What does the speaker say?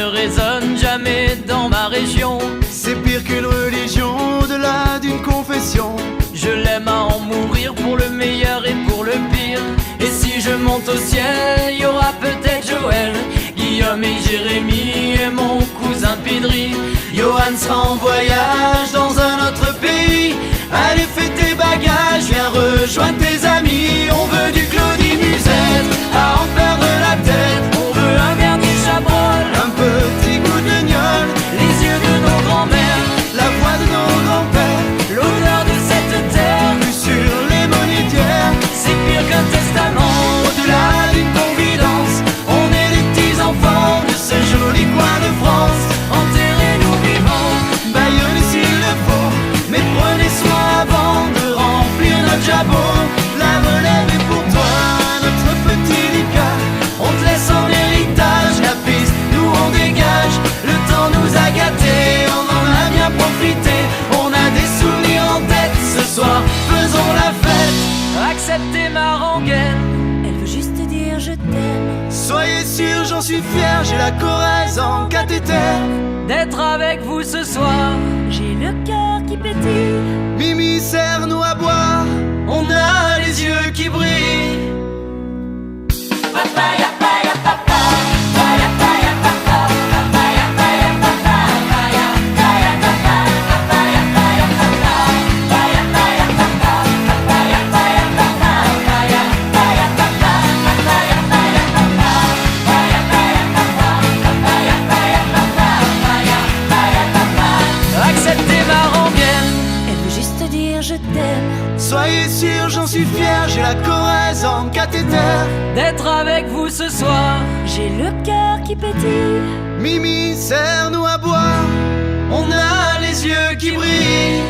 ne résonne jamais dans ma région. C'est pire qu'une religion, au-delà d'une confession. Je l'aime à en mourir pour le meilleur et pour le pire. Et si je monte au ciel, il y aura peut-être Joël, Guillaume et Jérémy et mon cousin Pidri. Johan sera en voyage dans un autre pays. Allez, fais tes bagages, viens rejoindre tes amis. On veut du Claudie Musette, à en perdre la tête. On veut un Bernie Chabrol, un petit goût de gnôle, les yeux de nos grands-mères, la voix de nos grands-pères, l'odeur de cette terre, vue sur les monétières. c'est pire qu'un testament. Au-delà d'une confidence, on est les petits enfants de ce joli coin de France. Enterrez-nous vivants, Baillonnez s'il le faut, mais prenez soin avant de remplir notre jabot. La relève est pour toi, notre petit Lucas. On te laisse en héritage la piste, nous on dégage. Le temps nous a gâtés, on en a bien profité. On a des souvenirs en tête, ce soir faisons la fête. acceptez ma rengaine. Elle veut juste dire je t'aime. Soyez sûrs, j'en suis fier, j'ai la Corrèze en cathéter. D'être avec vous ce soir, J'ai le cœur qui pétille. Mimi, serre-nous à boire, on a les yeux qui brillent. acceptez ma rengaine. Elle veut juste dire je t'aime. Soyez sûrs, j'en suis fier, j'ai la Corrèze en cathéter. D'être avec vous ce soir, J'ai le cœur qui pétille. Mimi, serre-nous à boire, on a les yeux qui brillent.